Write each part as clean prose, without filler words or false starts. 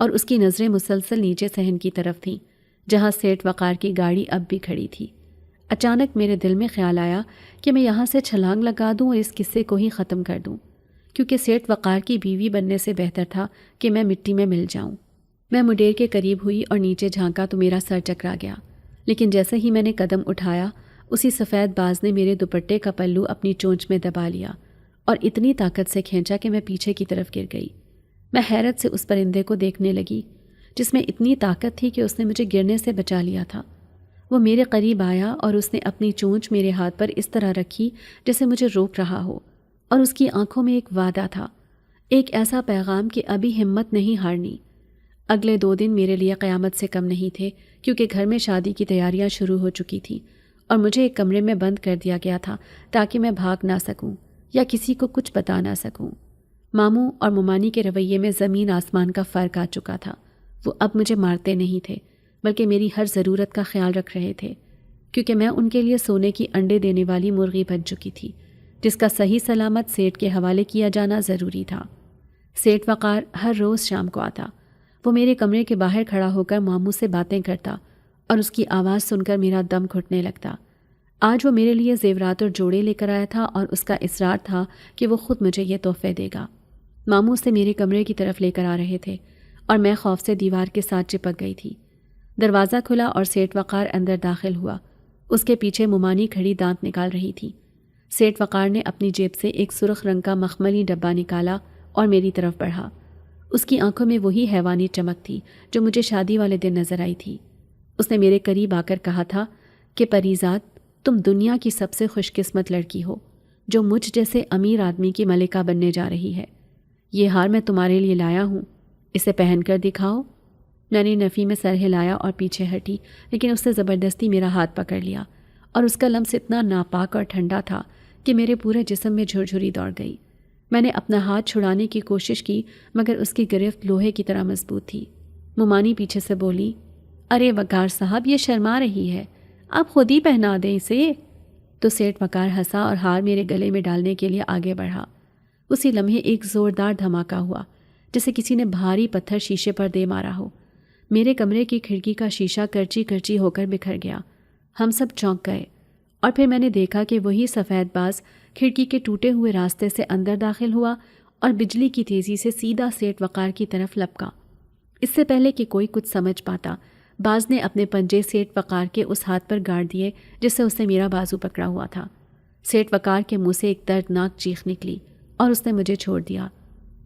اور اس کی نظریں مسلسل نیچے صحن کی طرف تھیں جہاں سیٹھ وقار کی گاڑی اب بھی کھڑی تھی۔ اچانک میرے دل میں خیال آیا کہ میں یہاں سے چھلانگ لگا دوں اور اس قصے کو ہی ختم کر دوں، کیونکہ سیٹھ وقار کی بیوی بننے سے بہتر تھا کہ میں مٹی میں مل جاؤں۔ میں مڈیر کے قریب ہوئی اور نیچے جھانکا تو میرا سر چکرا گیا، لیکن جیسے ہی میں نے قدم اٹھایا اسی سفید باز نے میرے دوپٹے کا پلو اپنی چونچ میں دبا لیا اور اتنی طاقت سے کھینچا کہ میں پیچھے کی طرف گر گئی۔ میں حیرت سے اس پرندے کو دیکھنے لگی جس میں اتنی طاقت تھی کہ اس نے مجھے گرنے سے بچا لیا تھا۔ وہ میرے قریب آیا اور اس نے اپنی چونچ میرے ہاتھ پر اس طرح رکھی جیسے مجھے روک رہا ہو، اور اس کی آنکھوں میں ایک وعدہ تھا، ایک ایسا پیغام کہ ابھی ہمت نہیں ہارنی۔ اگلے 2 دن میرے لیے قیامت سے کم نہیں تھے، کیونکہ گھر میں شادی کی تیاریاں شروع ہو چکی تھیں اور مجھے ایک کمرے میں بند کر دیا گیا تھا تاکہ میں بھاگ نہ سکوں یا کسی کو کچھ بتا نہ سکوں۔ ماموں اور ممانی کے رویے میں زمین آسمان کا فرق آ چکا تھا۔ وہ اب مجھے مارتے نہیں تھے بلکہ میری ہر ضرورت کا خیال رکھ رہے تھے، کیونکہ میں ان کے لیے سونے کی انڈے دینے والی مرغی بن چکی تھی جس کا صحیح سلامت سیٹھ کے حوالے کیا جانا ضروری تھا۔ سیٹھ وقار ہر روز شام کو آتا۔ وہ میرے کمرے کے باہر کھڑا ہو کر ماموں سے باتیں کرتا اور اس کی آواز سن کر میرا دم گھٹنے لگتا۔ آج وہ میرے لیے زیورات اور جوڑے لے کر آیا تھا اور اس کا اصرار تھا کہ وہ خود مجھے یہ تحفے دے گا۔ ماموں اسے میرے کمرے کی طرف لے کر آ رہے تھے اور میں خوف سے دیوار کے ساتھ چپک گئی تھی۔ دروازہ کھلا اور سیٹھ وقار اندر داخل ہوا۔ اس کے پیچھے ممانی کھڑی دانت نکال رہی تھی۔ سیٹھ وقار نے اپنی جیب سے ایک سرخ رنگ کا مخملی ڈبہ نکالا اور میری طرف بڑھا۔ اس کی آنکھوں میں وہی حیوانی چمک تھی جو مجھے شادی والے دن نظر آئی تھی۔ اس نے میرے قریب آ کر کہا تھا کہ پریزاد، تم دنیا کی سب سے خوش قسمت لڑکی ہو جو مجھ جیسے امیر آدمی کی ملکہ بننے جا رہی ہے۔ یہ ہار میں تمہارے لیے لایا ہوں، اسے پہن کر دکھاؤ۔ میں نے نفی میں سر ہلایا اور پیچھے ہٹی، لیکن اس نے زبردستی میرا ہاتھ پکڑ لیا اور اس کا لمس اتنا ناپاک اور ٹھنڈا تھا کہ میرے پورے جسم میں جھرجھری دوڑ گئی۔ میں نے اپنا ہاتھ چھڑانے کی کوشش کی مگر اس کی گرفت لوہے کی طرح مضبوط تھی۔ ممانی پیچھے سے بولی، ارے وقار صاحب، یہ شرما رہی ہے، آپ خود ہی پہنا دیں اسے۔ تو سیٹھ وقار ہنسا اور ہار میرے گلے میں ڈالنے کے لیے آگے بڑھا۔ اسی لمحے ایک زوردار دھماکہ ہوا جیسے کسی نے بھاری پتھر شیشے پر دے مارا ہو۔ میرے کمرے کی کھڑکی کا شیشہ کرچی کرچی ہو کر بکھر گیا۔ ہم سب چونک گئے اور پھر میں نے دیکھا کہ وہی سفید باز کھڑکی کے ٹوٹے ہوئے راستے سے اندر داخل ہوا اور بجلی کی تیزی سے سیدھا سیٹھ وقار کی طرف لپکا۔ اس سے پہلے کہ کوئی کچھ سمجھ پاتا، باز نے اپنے پنجے سیٹھ وقار کے اس ہاتھ پر گاڑ دیے جس سے اس نے میرا بازو پکڑا ہوا تھا۔ سیٹھ وقار کے منہ سے ایک دردناک چیخ نکلی اور اس نے مجھے چھوڑ دیا۔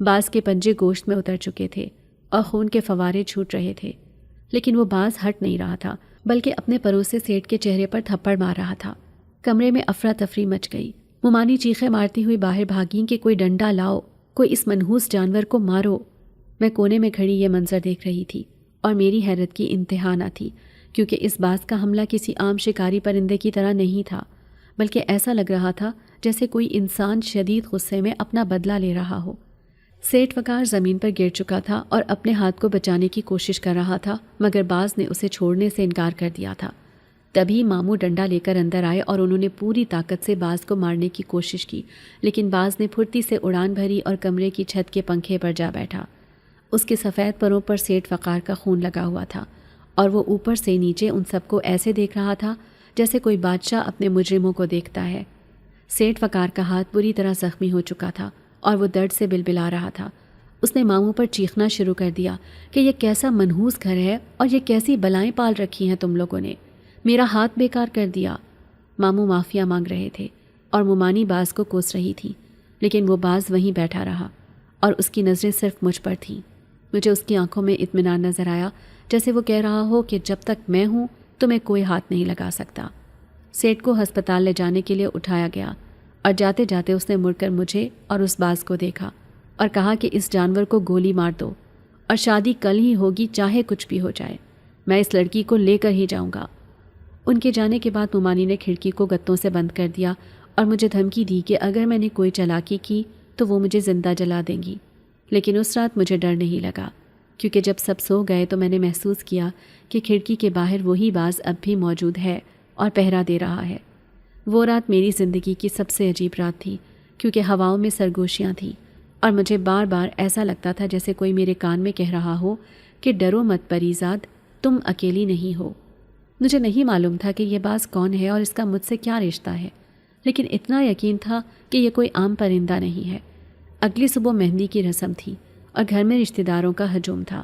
باز کے پنجے گوشت میں اتر چکے تھے اور خون کے فوارے چھوٹ رہے تھے، لیکن وہ باز ہٹ نہیں رہا تھا بلکہ اپنے پروسے سیٹھ کے چہرے پر تھپڑ مار رہا تھا۔ کمرے میں افراتفری مچ گئی۔ ممانی چیخیں مارتی ہوئی باہر بھاگیں کہ کوئی ڈنڈا لاؤ، کوئی اس منحوس جانور کو مارو۔ میں کونے میں کھڑی یہ منظر دیکھ رہی تھی اور میری حیرت کی انتہا نہ تھی، کیونکہ اس باز کا حملہ کسی عام شکاری پرندے کی طرح نہیں تھا، بلکہ ایسا لگ رہا تھا جیسے کوئی انسان شدید غصے میں اپنا بدلہ لے رہا ہو۔ سیٹھ وقار زمین پر گر چکا تھا اور اپنے ہاتھ کو بچانے کی کوشش کر رہا تھا مگر باز نے اسے چھوڑنے سے انکار کر دیا تھا۔ تبھی ماموں ڈنڈا لے کر اندر آئے اور انہوں نے پوری طاقت سے باز کو مارنے کی کوشش کی، لیکن باز نے پھرتی سے اڑان بھری اور کمرے کی چھت کے پنکھے پر جا بیٹھا۔ اس کے سفید پروں پر سیٹھ وقار کا خون لگا ہوا تھا اور وہ اوپر سے نیچے ان سب کو ایسے دیکھ رہا تھا جیسے کوئی بادشاہ اپنے مجرموں کو دیکھتا ہے۔ سیٹھ وقار کا ہاتھ بری طرح زخمی ہو چکا تھا اور وہ درد سے بلبلا رہا تھا۔ اس نے ماموں پر چیخنا شروع کر دیا کہ یہ کیسا منحوس گھر ہے اور یہ کیسی بلائیں پال رکھی ہیں تم لوگوں نے، میرا ہاتھ بیکار کر دیا۔ ماموں معافیا مانگ رہے تھے اور ممانی باز کو کوس رہی تھی، لیکن وہ باز وہیں بیٹھا رہا اور اس کی نظریں صرف مجھ پر تھیں۔ مجھے اس کی آنکھوں میں اطمینان نظر آیا، جیسے وہ کہہ رہا ہو کہ جب تک میں ہوں تمہیں کوئی ہاتھ نہیں لگا سکتا۔ سیٹھ کو ہسپتال لے جانے کے لیے اٹھایا گیا اور جاتے جاتے اس نے مڑ کر مجھے اور اس باز کو دیکھا اور کہا کہ اس جانور کو گولی مار دو اور شادی کل ہی ہوگی چاہے کچھ بھی ہو جائے، میں اس لڑکی کو لے کر ہی جاؤں گا۔ ان کے جانے کے بعد ممانی نے کھڑکی کو گتوں سے بند کر دیا اور مجھے دھمکی دی کہ اگر میں نے کوئی چالاکی کی تو وہ مجھے زندہ جلا دیں گی، لیکن اس رات مجھے ڈر نہیں لگا، کیونکہ جب سب سو گئے تو میں نے محسوس کیا کہ کھڑکی کے باہر وہی باز اب بھی موجود ہے اور پہرا دے رہا ہے۔ وہ رات میری زندگی کی سب سے عجیب رات تھی، کیونکہ ہواؤں میں سرگوشیاں تھیں اور مجھے بار بار ایسا لگتا تھا جیسے کوئی میرے کان میں کہہ رہا ہو کہ ڈرو مت پریزاد، تم اکیلی نہیں ہو۔ مجھے نہیں معلوم تھا کہ یہ باز کون ہے اور اس کا مجھ سے کیا رشتہ ہے، لیکن اتنا یقین تھا کہ یہ کوئی عام پرندہ نہیں ہے۔ اگلی صبح مہندی کی رسم تھی اور گھر میں رشتہ داروں کا ہجوم تھا،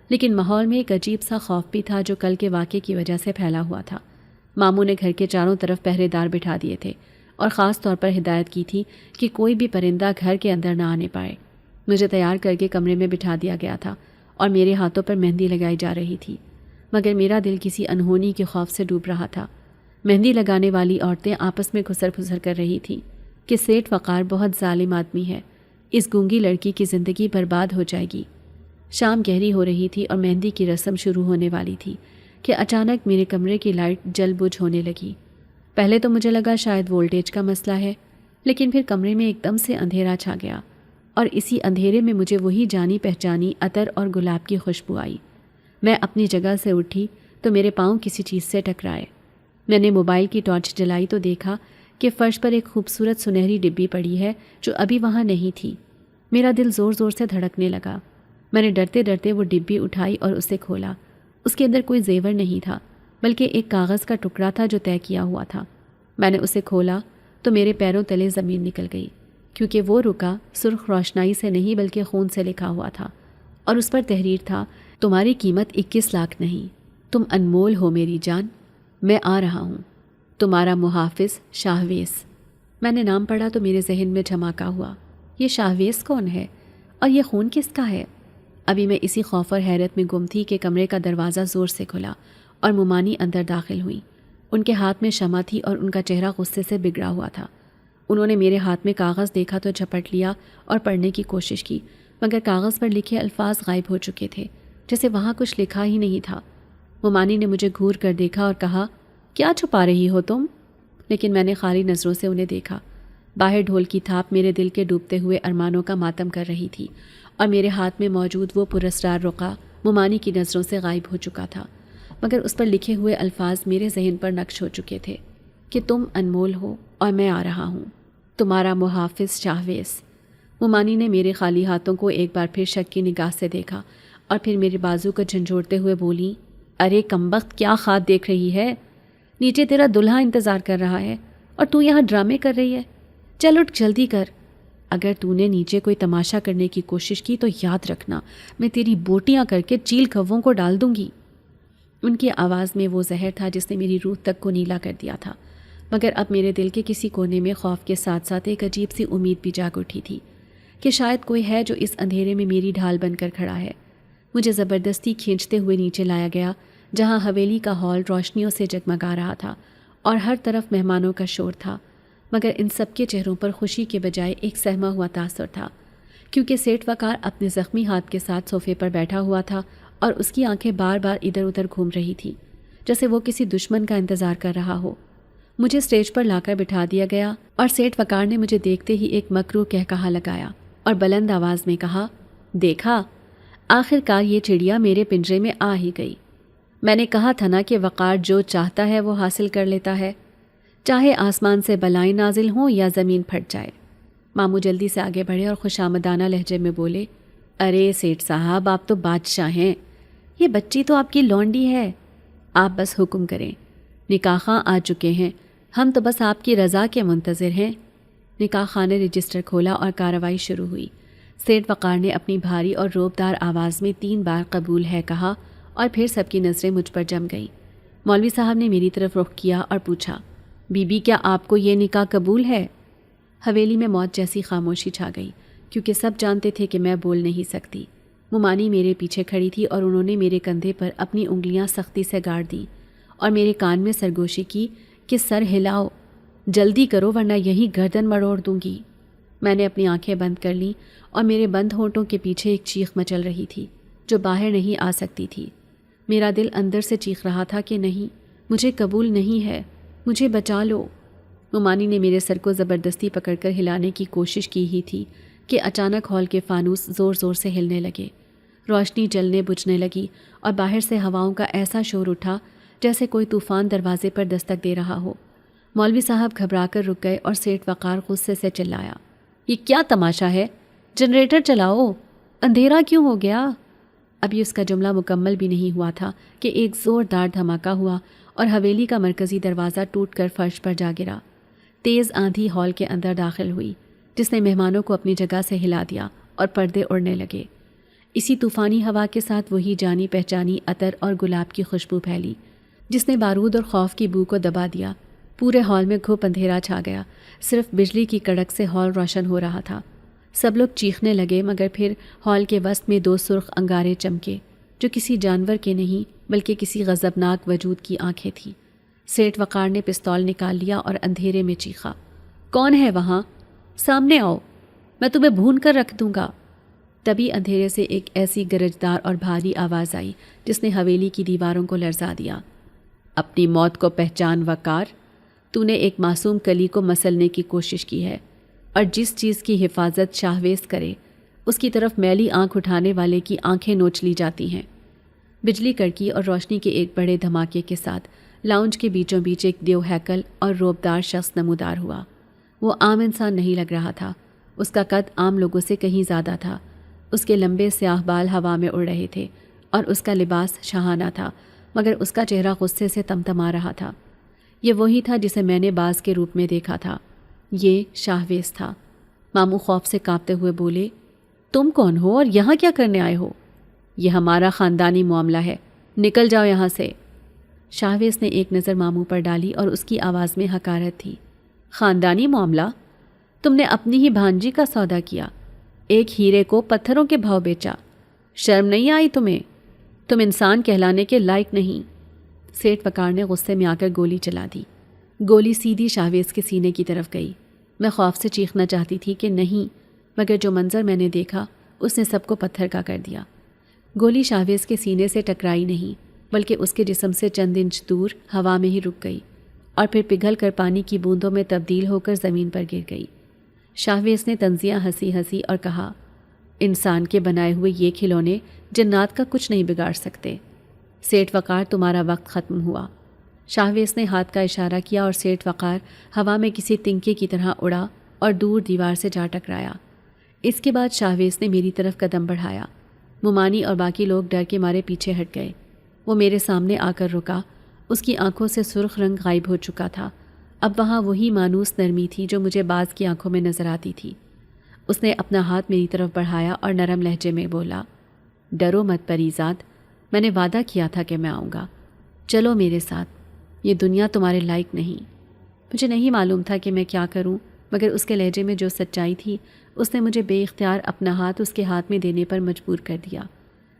لیکن ماحول میں ایک عجیب سا خوف بھی تھا جو کل کے واقعے کی وجہ سے پھیلا ہوا تھا۔ ماموں نے گھر کے چاروں طرف پہرے دار بٹھا دیے تھے اور خاص طور پر ہدایت کی تھی کہ کوئی بھی پرندہ گھر کے اندر نہ آنے پائے۔ مجھے تیار کر کے کمرے میں بٹھا دیا گیا تھا اور میرے ہاتھوں پر مہندی لگائی جا رہی تھی، مگر میرا دل کسی انہونی کے خوف سے ڈوب رہا تھا۔ مہندی لگانے والی عورتیں آپس میں گھسر پھسر کر رہی تھیں کہ سیٹھ وقار بہت ظالم آدمی ہے، اس گونگی لڑکی کی زندگی برباد ہو جائے گی۔ شام گہری ہو رہی تھی اور مہندی کی رسم شروع ہونے والی تھی کہ اچانک میرے کمرے کی لائٹ جل بجھ ہونے لگی۔ پہلے تو مجھے لگا شاید وولٹیج کا مسئلہ ہے، لیکن پھر کمرے میں ایک دم سے اندھیرا چھا گیا اور اسی اندھیرے میں مجھے وہی جانی پہچانی عطر اور گلاب کی خوشبو آئی۔ میں اپنی جگہ سے اٹھی تو میرے پاؤں کسی چیز سے ٹکرائے۔ میں نے موبائل کی ٹارچ جلائی تو دیکھا کہ فرش پر ایک خوبصورت سنہری ڈبی پڑی ہے جو ابھی وہاں نہیں تھی۔ میرا دل زور زور سے دھڑکنے لگا۔ میں نے ڈرتے ڈرتے وہ ڈبی اٹھائی اور اسے کھولا۔ اس کے اندر کوئی زیور نہیں تھا، بلکہ ایک کاغذ کا ٹکڑا تھا جو طے کیا ہوا تھا۔ میں نے اسے کھولا تو میرے پیروں تلے زمین نکل گئی، کیونکہ وہ رکا سرخ روشنائی سے نہیں بلکہ خون سے لکھا ہوا تھا، اور اس پر تحریر تھا، تمہاری قیمت 21 لاکھ نہیں، تم انمول ہو میری جان، میں آ رہا ہوں، تمہارا محافظ شاہویز۔ میں نے نام پڑھا تو میرے ذہن میں جھماکا ہوا، یہ شاہویز کون ہے اور یہ خون کس کا ہے؟ ابھی میں اسی خوف اور حیرت میں گم تھی کہ کمرے کا دروازہ زور سے کھلا اور ممانی اندر داخل ہوئی۔ ان کے ہاتھ میں شمع تھی اور ان کا چہرہ غصے سے بگڑا ہوا تھا۔ انہوں نے میرے ہاتھ میں کاغذ دیکھا تو جھپٹ لیا اور پڑھنے کی کوشش کی، مگر کاغذ پر لکھے الفاظ غائب ہو چکے تھے، جیسے وہاں کچھ لکھا ہی نہیں تھا۔ ممانی نے مجھے گھور کر دیکھا اور کہا، کیا چھپا رہی ہو تم؟ لیکن میں نے خالی نظروں سے انہیں دیکھا۔ باہر ڈھول کی تھاپ میرے دل کے ڈوبتے ہوئے ارمانوں کا ماتم کر رہی تھی، اور میرے ہاتھ میں موجود وہ پراسرار رقعہ ممانی کی نظروں سے غائب ہو چکا تھا، مگر اس پر لکھے ہوئے الفاظ میرے ذہن پر نقش ہو چکے تھے کہ تم انمول ہو اور میں آ رہا ہوں، تمہارا محافظ شاہویز۔ ممانی نے میرے خالی ہاتھوں کو ایک بار پھر شک کی نگاہ سے دیکھا اور پھر میرے بازو کو جھنجھوڑتے ہوئے بولی، ارے کمبخت، کیا خواب دیکھ رہی ہے؟ نیچے تیرا دلہا انتظار کر رہا ہے اور تو یہاں ڈرامے کر رہی ہے۔ چل اٹھ جلدی کر، اگر تو نے نیچے کوئی تماشا کرنے کی کوشش کی تو یاد رکھنا میں تیری بوٹیاں کر کے چیل کھووں کو ڈال دوں گی۔ ان کی آواز میں وہ زہر تھا جس نے میری روح تک کو نیلا کر دیا تھا، مگر اب میرے دل کے کسی کونے میں خوف کے ساتھ ساتھ ایک عجیب سی امید بھی جاگ اٹھی تھی کہ شاید کوئی ہے جو اس اندھیرے میں میری ڈھال بن کر کھڑا ہے۔ مجھے زبردستی کھینچتے ہوئے نیچے لایا گیا، جہاں حویلی کا ہال روشنیوں سے جگمگا رہا تھا اور ہر طرف مہمانوں کا شور تھا، مگر ان سب کے چہروں پر خوشی کے بجائے ایک سہما ہوا تاثر تھا، کیونکہ سیٹھ وقار اپنے زخمی ہاتھ کے ساتھ صوفے پر بیٹھا ہوا تھا اور اس کی آنکھیں بار بار ادھر ادھر گھوم رہی تھی، جیسے وہ کسی دشمن کا انتظار کر رہا ہو۔ مجھے اسٹیج پر لا کر بٹھا دیا گیا اور سیٹھ وقار نے مجھے دیکھتے ہی ایک مکروہ کہکہا لگایا اور بلند آواز میں کہا، دیکھا، آخر کار یہ چڑیا میرے پنجرے میں آ ہی گئی۔ میں نے کہا تھا نا کہ وقار جو چاہتا ہے وہ حاصل کر لیتا ہے، چاہے آسمان سے بلائیں نازل ہوں یا زمین پھٹ جائے۔ ماموں جلدی سے آگے بڑھے اور خوشامدانہ لہجے میں بولے، ارے سیٹھ صاحب، آپ تو بادشاہ ہیں، یہ بچی تو آپ کی لونڈی ہے، آپ بس حکم کریں، نکاح خواں آ چکے ہیں، ہم تو بس آپ کی رضا کے منتظر ہیں۔ نکاح خواں نے رجسٹر کھولا اور کارروائی شروع ہوئی۔ سیٹھ وقار نے اپنی بھاری اور روبدار آواز میں 3 بار قبول ہے کہا اور پھر سب کی نظریں مجھ پر جم گئیں۔ مولوی صاحب نے میری طرف رخ کیا اور پوچھا، بی بی کیا آپ کو یہ نکاح قبول ہے؟ حویلی میں موت جیسی خاموشی چھا گئی، کیونکہ سب جانتے تھے کہ میں بول نہیں سکتی۔ ممانی میرے پیچھے کھڑی تھی اور انہوں نے میرے کندھے پر اپنی انگلیاں سختی سے گاڑ دیں اور میرے کان میں سرگوشی کی کہ سر ہلاؤ، جلدی کرو ورنہ یہیں گردن مروڑ دوں گی۔ میں نے اپنی آنکھیں بند کر لیں اور میرے بند ہونٹوں کے پیچھے ایک چیخ مچل رہی تھی جو باہر نہیں آ سکتی تھی۔ میرا دل اندر سے چیخ رہا تھا کہ نہیں، مجھے قبول نہیں ہے، مجھے بچا لو۔ ممانی نے میرے سر کو زبردستی پکڑ کر ہلانے کی کوشش کی ہی تھی کہ اچانک ہال کے فانوس زور زور سے ہلنے لگے، روشنی جلنے بجھنے لگی اور باہر سے ہواؤں کا ایسا شور اٹھا جیسے کوئی طوفان دروازے پر دستک دے رہا ہو۔ مولوی صاحب گھبرا کر رک گئے اور سیٹھ وقار غصے سے چلایا، یہ کیا تماشا ہے؟ جنریٹر چلاؤ، اندھیرا کیوں ہو گیا؟ ابھی اس کا جملہ مکمل بھی نہیں ہوا تھا کہ ایک زوردار دھماکہ ہوا اور حویلی کا مرکزی دروازہ ٹوٹ کر فرش پر جا گرا۔ تیز آندھی ہال کے اندر داخل ہوئی جس نے مہمانوں کو اپنی جگہ سے ہلا دیا اور پردے اڑنے لگے۔ اسی طوفانی ہوا کے ساتھ وہی جانی پہچانی عطر اور گلاب کی خوشبو پھیلی جس نے بارود اور خوف کی بو کو دبا دیا۔ پورے ہال میں گھپ اندھیرا چھا گیا، صرف بجلی کی کڑک سے ہال روشن ہو رہا تھا۔ سب لوگ چیخنے لگے مگر پھر ہال کے وسط میں 2 سرخ انگارے چمکے جو کسی جانور کے نہیں بلکہ کسی غضبناک وجود کی آنکھیں تھیں۔ سیٹھ وقار نے پستول نکال لیا اور اندھیرے میں چیخا، کون ہے وہاں؟ سامنے آؤ، میں تمہیں بھون کر رکھ دوں گا۔ تبھی اندھیرے سے ایک ایسی گرجدار اور بھاری آواز آئی جس نے حویلی کی دیواروں کو لرزا دیا۔ اپنی موت کو پہچان وقار، تو نے ایک معصوم کلی کو مسلنے کی کوشش کی ہے، اور جس چیز کی حفاظت شاہویز کرے اس کی طرف میلی آنکھ اٹھانے والے کی آنکھیں نوچ لی جاتی ہیں۔ بجلی کڑکی اور روشنی کے ایک بڑے دھماکے کے ساتھ لاؤنج کے بیچوں بیچ ایک دیو ہیکل اور روبدار شخص نمودار ہوا۔ وہ عام انسان نہیں لگ رہا تھا، اس کا قد عام لوگوں سے کہیں زیادہ تھا۔ اس کے لمبے سیاہ بال ہوا میں اڑ رہے تھے اور اس کا لباس شاہانہ تھا، مگر اس کا چہرہ غصے سے تمتما رہا تھا۔ یہ وہی تھا جسے میں نے باز کے روپ میں دیکھا تھا، یہ شاہویز تھا۔ ماموں خوف سے کانپتے ہوئے بولے، تم کون ہو اور یہاں کیا کرنے آئے ہو؟ یہ ہمارا خاندانی معاملہ ہے، نکل جاؤ یہاں سے۔ شاہویز نے ایک نظر ماموں پر ڈالی اور اس کی آواز میں حقارت تھی۔ خاندانی معاملہ؟ تم نے اپنی ہی بھانجی کا سودا کیا، ایک ہیرے کو پتھروں کے بھاؤ بیچا، شرم نہیں آئی تمہیں؟ تم انسان کہلانے کے لائق نہیں۔ سیٹھ وقار نے غصے میں آ کر گولی چلا دی۔ گولی سیدھی شاہویز کے سینے کی طرف گئی۔ میں خوف سے چیخنا چاہتی تھی کہ نہیں، مگر جو منظر میں نے دیکھا اس نے سب کو پتھر کا کر دیا۔ گولی شاہویز کے سینے سے ٹکرائی نہیں بلکہ اس کے جسم سے چند انچ دور ہوا میں ہی رک گئی اور پھر پگھل کر پانی کی بوندوں میں تبدیل ہو کر زمین پر گر گئی۔ شاہویز نے طنزیہ ہنسی اور کہا، انسان کے بنائے ہوئے یہ کھلونے جنات کا کچھ نہیں بگاڑ سکتے۔ سیٹھ وقار، تمہارا وقت ختم ہوا۔ شاہویز نے ہاتھ کا اشارہ کیا اور سیٹھ وقار ہوا میں کسی تنکے کی طرح اڑا اور دور دیوار سے جا ٹکرایا۔ اس کے بعد شاہویز نے میری طرف قدم بڑھایا۔ ممانی اور باقی لوگ ڈر کے مارے پیچھے ہٹ گئے۔ وہ میرے سامنے آ کر رکا، اس کی آنکھوں سے سرخ رنگ غائب ہو چکا تھا۔ اب وہاں وہی مانوس نرمی تھی جو مجھے باز کی آنکھوں میں نظر آتی تھی۔ اس نے اپنا ہاتھ میری طرف بڑھایا اور نرم لہجے میں بولا، ڈرو مت پریزاد، میں نے وعدہ کیا تھا کہ میں آؤں گا، چلو میرے ساتھ، یہ دنیا تمہارے لائق نہیں۔ مجھے نہیں معلوم تھا کہ میں کیا کروں، مگر اس کے لہجے میں جو سچائی تھی اس نے مجھے بے اختیار اپنا ہاتھ اس کے ہاتھ میں دینے پر مجبور کر دیا۔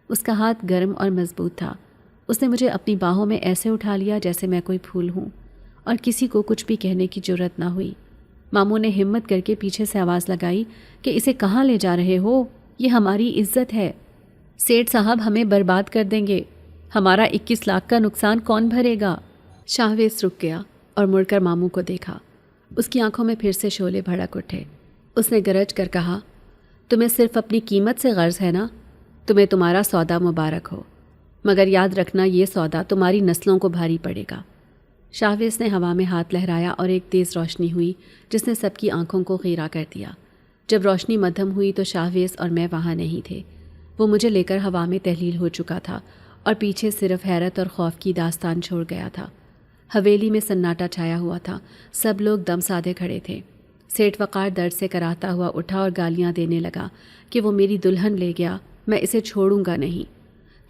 اس کا ہاتھ گرم اور مضبوط تھا۔ اس نے مجھے اپنی باہوں میں ایسے اٹھا لیا جیسے میں کوئی پھول ہوں، اور کسی کو کچھ بھی کہنے کی جرت نہ ہوئی۔ ماموں نے ہمت کر کے پیچھے سے آواز لگائی کہ اسے کہاں لے جا رہے ہو؟ یہ ہماری عزت ہے، سیٹھ صاحب ہمیں برباد کر دیں گے، ہمارا 21 لاکھ کا نقصان کون بھرے گا؟ شاہویز رک گیا اور مڑ کر ماموں کو دیکھا۔ اس کی آنکھوں میں پھر سے شعلے بھڑک اٹھے۔ اس نے گرج کر کہا، تمہیں صرف اپنی قیمت سے غرض ہے نا؟ تمہیں تمہارا سودا مبارک ہو، مگر یاد رکھنا یہ سودا تمہاری نسلوں کو بھاری پڑے گا۔ شاہویز نے ہوا میں ہاتھ لہرایا اور ایک تیز روشنی ہوئی جس نے سب کی آنکھوں کو خیرہ کر دیا۔ جب روشنی مدھم ہوئی تو شاہویز اور میں وہاں نہیں تھے۔ وہ مجھے لے کر ہوا میں تحلیل ہو چکا تھا اور پیچھے صرف حیرت اور خوف کی داستان چھوڑ گیا تھا۔ حویلی میں سناٹا چھایا ہوا تھا، سب لوگ دم سادے کھڑے تھے۔ سیٹھ وقار درد سے کراہتا ہوا اٹھا اور گالیاں دینے لگا کہ وہ میری دلہن لے گیا، میں اسے چھوڑوں گا نہیں۔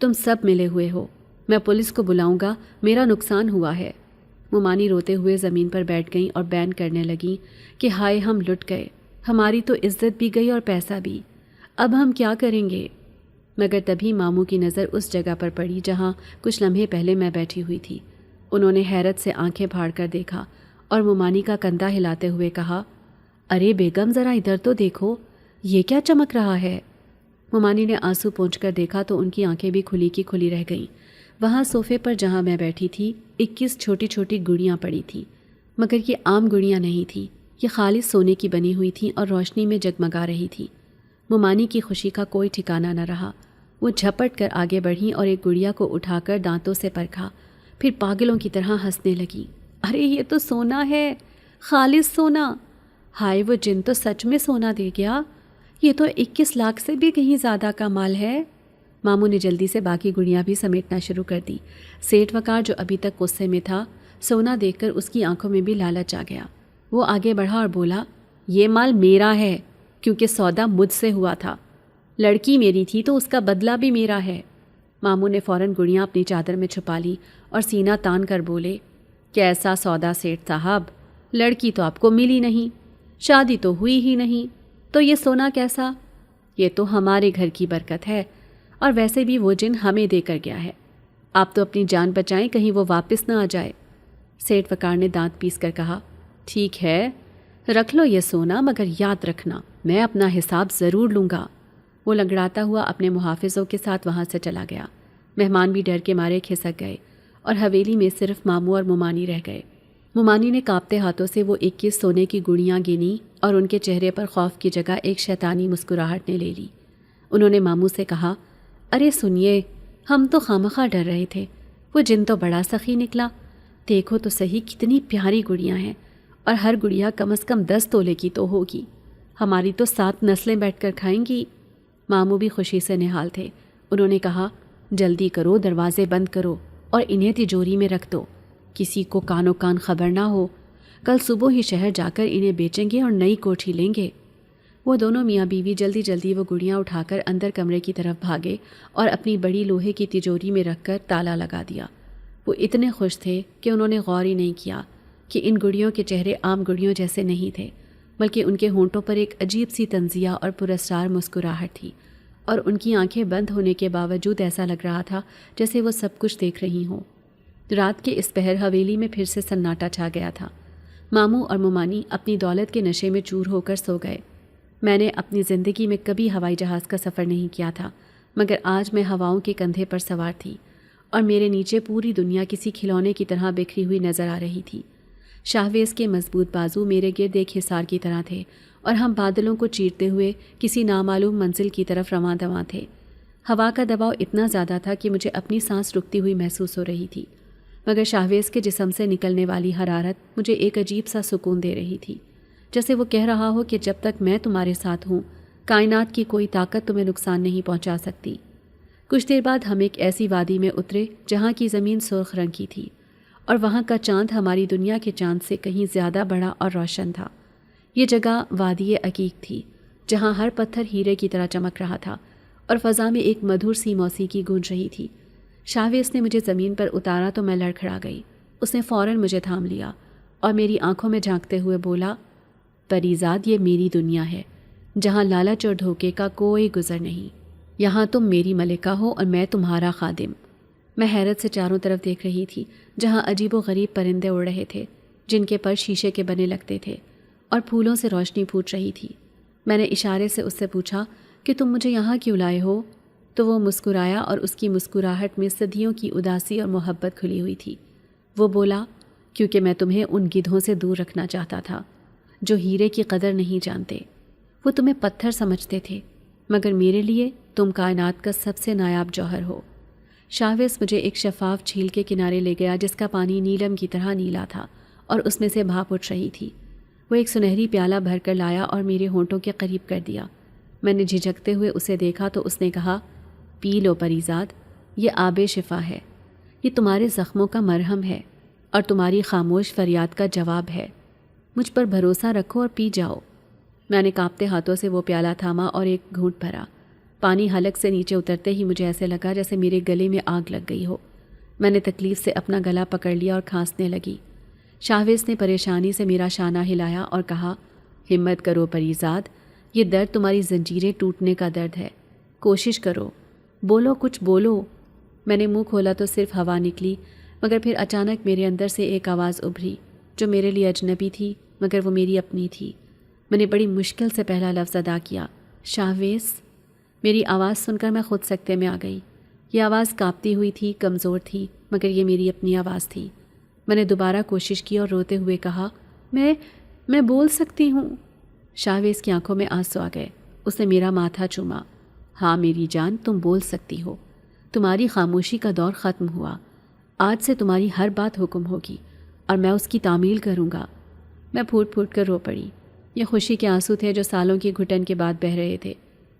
تم سب ملے ہوئے ہو، میں پولیس کو بلاؤں گا، میرا نقصان ہوا ہے۔ ممانی روتے ہوئے زمین پر بیٹھ گئیں اور بین کرنے لگیں کہ ہائے ہم لٹ گئے، ہماری تو عزت بھی گئی اور پیسہ بھی، اب ہم کیا کریں گے؟ مگر تبھی ماموں کی نظر اس جگہ پر پڑی جہاں کچھ لمحے پہلے میں بیٹھی ہوئی تھی۔ انہوں نے حیرت سے آنکھیں پھاڑ کر دیکھا اور ممانی کا کندھا ہلاتے ہوئے کہا، ارے بیگم ذرا ادھر تو دیکھو، یہ کیا چمک رہا ہے؟ ممانی نے آنسو پونچھ کر دیکھا تو ان کی آنکھیں بھی کھلی کی کھلی رہ گئیں۔ وہاں صوفے پر جہاں میں بیٹھی تھی 21 چھوٹی چھوٹی گڑیاں پڑی تھیں، مگر یہ عام گڑیاں نہیں تھیں، یہ خالص سونے کی بنی ہوئی تھیں اور روشنی میں جگمگا رہی تھیں۔ ممانی کی خوشی کا کوئی ٹھکانہ نہ رہا۔ وہ جھپٹ کر آگے بڑھیں اور ایک گڑیا کو اٹھا کر دانتوں سے پرکھا، پھر پاگلوں کی طرح ہنسنے لگیں۔ ارے یہ تو سونا ہے، خالص سونا! ہائے وہ جن تو سچ میں سونا دے گیا، یہ تو 21 لاکھ سے بھی کہیں زیادہ کا مال ہے۔ ماموں نے جلدی سے باقی گڑیاں بھی سمیٹنا شروع کر دی۔ سیٹھ وقار جو ابھی تک غصے میں تھا، سونا دیکھ کر اس کی آنکھوں میں بھی لالچ آ گیا۔ وہ آگے بڑھا اور بولا، یہ مال میرا ہے کیونکہ سودا مجھ سے ہوا تھا۔ لڑکی میری تھی تو اس کا بدلہ بھی میرا ہے۔ ماموں نے فوراً گڑیاں اپنی چادر میں چھپا لی اور سینہ تان کر بولے، کیسا سودا سیٹھ صاحب، لڑکی تو آپ کو ملی نہیں، شادی تو ہوئی ہی نہیں، تو یہ سونا کیسا؟ یہ تو ہمارے گھر کی برکت ہے، اور ویسے بھی وہ جن ہمیں دے کر گیا ہے۔ آپ تو اپنی جان بچائیں کہیں وہ واپس نہ آ جائے۔ سیٹھ وقار نے دانت پیس کر کہا، ٹھیک ہے، رکھ لو یہ سونا، مگر یاد رکھنا میں اپنا حساب ضرور لوں گا۔ وہ لنگڑاتا ہوا اپنے محافظوں کے ساتھ وہاں سے چلا گیا۔ مہمان بھی ڈر کے مارے کھسک گئے اور حویلی میں صرف ماموں اور ممانی رہ گئے۔ ممانی نے کانپتے ہاتھوں سے وہ 21 سونے کی گڑیاں گنی اور ان کے چہرے پر خوف کی جگہ ایک شیطانی مسکراہٹ نے لے لی۔ انہوں نے ماموں سے کہا، ارے سنیے، ہم تو خامخواہ ڈر رہے تھے، وہ جن تو بڑا سخی نکلا۔ دیکھو تو صحیح کتنی پیاری گڑیاں ہیں، اور ہر گڑیا کم از کم 10 تولے کی تو ہوگی، ہماری تو 7 نسلیں بیٹھ کر کھائیں گی۔ ماموں بھی خوشی سے نہال تھے۔ انہوں نے کہا، جلدی کرو، دروازے بند کرو اور انہیں تجوری میں رکھ دو، کسی کو کانو کان خبر نہ ہو، کل صبح ہی شہر جا کر انہیں بیچیں گے اور نئی کوٹھی لیں گے۔ وہ دونوں میاں بیوی جلدی جلدی وہ گڑیاں اٹھا کر اندر کمرے کی طرف بھاگے اور اپنی بڑی لوہے کی تجوری میں رکھ کر تالا لگا دیا۔ وہ اتنے خوش تھے کہ انہوں نے غور ہی نہیں کیا کہ ان گڑیوں کے چہرے عام گڑیوں جیسے نہیں تھے، بلکہ ان کے ہونٹوں پر ایک عجیب سی طنزیہ اور پراسرار مسکراہٹ تھی، اور ان کی آنکھیں بند ہونے کے باوجود ایسا لگ رہا تھا جیسے وہ سب کچھ دیکھ رہی ہوں۔ رات کے اس پہر حویلی میں پھر سے سناٹا چھا گیا تھا۔ ماموں اور ممانی اپنی دولت کے نشے میں چور ہو کر سو گئے۔ میں نے اپنی زندگی میں کبھی ہوائی جہاز کا سفر نہیں کیا تھا، مگر آج میں ہواؤں کے کندھے پر سوار تھی، اور میرے نیچے پوری دنیا کسی کھلونے کی طرح بکھری ہوئی نظر آ رہی تھی۔ شاہویز کے مضبوط بازو میرے گرد ایک حصار کی طرح تھے، اور ہم بادلوں کو چیرتے ہوئے کسی نامعلوم منزل کی طرف رواں دواں تھے۔ ہوا کا دباؤ اتنا زیادہ تھا کہ مجھے اپنی سانس رکتی ہوئی محسوس ہو رہی تھی، مگر شاہویز کے جسم سے نکلنے والی حرارت مجھے ایک عجیب سا سکون دے رہی تھی، جیسے وہ کہہ رہا ہو کہ جب تک میں تمہارے ساتھ ہوں، کائنات کی کوئی طاقت تمہیں نقصان نہیں پہنچا سکتی۔ کچھ دیر بعد ہم ایک ایسی وادی میں اترے جہاں کی زمین سرخ رنگ کی تھی، اور وہاں کا چاند ہماری دنیا کے چاند سے کہیں زیادہ بڑا اور روشن تھا۔ یہ جگہ وادی عقیق تھی، جہاں ہر پتھر ہیرے کی طرح چمک رہا تھا، اور فضا میں ایک مدھر سی موسیقی گونج رہی تھی۔ شاہویز نے مجھے زمین پر اتارا تو میں لڑکھڑا گئی۔ اس نے فوراً مجھے تھام لیا اور میری آنکھوں میں جھانکتے ہوئے بولا، پریزاد، یہ میری دنیا ہے، جہاں لالچ اور دھوکے کا کوئی گزر نہیں۔ یہاں تم میری ملکہ ہو اور میں تمہارا خادم۔ میں حیرت سے چاروں طرف دیکھ رہی تھی، جہاں عجیب و غریب پرندے اڑ رہے تھے، جن کے پر شیشے کے بنے لگتے تھے، اور پھولوں سے روشنی پھوٹ رہی تھی۔ میں نے اشارے سے اس سے پوچھا کہ تم مجھے یہاں کیوں لائے ہو؟ تو وہ مسکرایا، اور اس کی مسکراہٹ میں صدیوں کی اداسی اور محبت کھلی ہوئی تھی۔ وہ بولا، کیونکہ میں تمہیں ان گدھوں سے دور رکھنا چاہتا تھا جو ہیرے کی قدر نہیں جانتے۔ وہ تمہیں پتھر سمجھتے تھے، مگر میرے لیے تم کائنات کا سب سے نایاب جوہر ہو۔ شاہویز مجھے ایک شفاف جھیل کے کنارے لے گیا جس کا پانی نیلم کی طرح نیلا تھا اور اس میں سے بھاپ اٹھ رہی تھی۔ وہ ایک سنہری پیالہ بھر کر لایا اور میرے ہونٹوں کے قریب کر دیا۔ میں نے جھجکتے ہوئے اسے دیکھا تو اس نے کہا، پی لو پریزاد، یہ آب شفا ہے، یہ تمہارے زخموں کا مرہم ہے اور تمہاری خاموش فریاد کا جواب ہے۔ مجھ پر بھروسہ رکھو اور پی جاؤ۔ میں نے کانپتے ہاتھوں سے وہ پیالہ تھاما اور ایک گھونٹ بھرا۔ پانی حلق سے نیچے اترتے ہی مجھے ایسے لگا جیسے میرے گلے میں آگ لگ گئی ہو۔ میں نے تکلیف سے اپنا گلا پکڑ لیا اور کھانسنے لگی۔ شاہویز نے پریشانی سے میرا شانہ ہلایا اور کہا، ہمت کرو پریزاد، یہ درد تمہاری زنجیریں ٹوٹنے کا درد ہے، کوشش کرو، بولو، کچھ بولو۔ میں نے منہ کھولا تو صرف ہوا نکلی، مگر پھر اچانک میرے اندر سے ایک آواز ابھری جو میرے لیے اجنبی تھی مگر وہ میری اپنی تھی۔ میں نے بڑی مشکل سے پہلا لفظ ادا کیا، شاہویز۔ میری آواز سن کر میں خود سکتے میں آ گئی۔ یہ آواز کانپتی ہوئی تھی، کمزور تھی، مگر یہ میری اپنی آواز تھی۔ میں نے دوبارہ کوشش کی اور روتے ہوئے کہا، میں بول سکتی ہوں۔ شاہویز کی آنکھوں میں آنسو آ گئے۔ اس نے میرا ماتھا چوما۔ ہاں میری جان، تم بول سکتی ہو، تمہاری خاموشی کا دور ختم ہوا، آج سے تمہاری ہر بات حکم ہوگی اور میں اس کی تعمیل کروں گا۔ میں پھوٹ پھوٹ کر رو پڑی۔ یہ خوشی کے آنسو تھے جو سالوں کی گھٹن کے بعد بہہ رہے تھے۔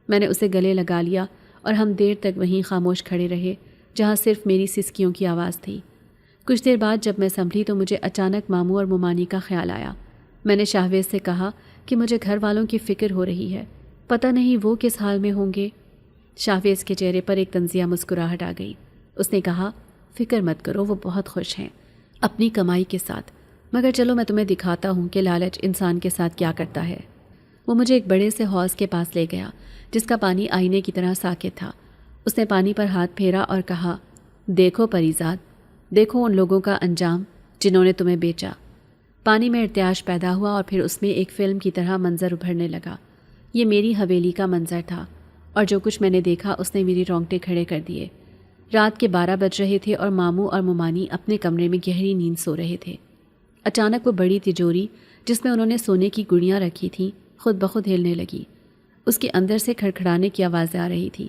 میں نے اسے گلے لگا لیا اور ہم دیر تک وہیں خاموش کھڑے رہے جہاں صرف میری سسکیوں کی آواز تھی۔ کچھ دیر بعد جب میں سنبھلی تو مجھے اچانک ماموں اور ممانی کا خیال آیا۔ میں نے شاہویز سے کہا کہ مجھے گھر والوں کی فکر ہو رہی ہے، پتہ نہیں وہ کس حال میں ہوں گے۔ شاہویز کے چہرے پر ایک طنزیہ مسکراہٹ آ گئی۔ اس نے کہا، فکر مت کرو، وہ بہت خوش ہیں اپنی کمائی کے ساتھ، مگر چلو میں تمہیں دکھاتا ہوں کہ لالچ انسان کے ساتھ کیا کرتا ہے۔ وہ مجھے ایک بڑے سے حوض کے پاس لے گیا جس کا پانی آئینے کی طرح ساکت تھا۔ اس نے پانی پر ہاتھ پھیرا اور کہا، دیکھو پریزاد، دیکھو ان لوگوں کا انجام جنہوں نے تمہیں بیچا۔ پانی میں ارتعاش پیدا ہوا اور پھر اس میں ایک فلم کی طرح منظر ابھرنے لگا۔ یہ میری حویلی کا منظر تھا اور جو کچھ میں نے دیکھا اس نے میری رونگٹے کھڑے کر دیے۔ رات کے 12 بج رہے تھے اور ماموں اور ممانی اپنے کمرے میں گہری نیند سو رہے تھے۔ اچانک وہ بڑی تجوری جس میں انہوں نے سونے کی گڑیاں رکھی تھیں خود بخود ہلنے لگی۔ اس کے اندر سے کھڑکھڑانے کی آوازیں آ رہی تھی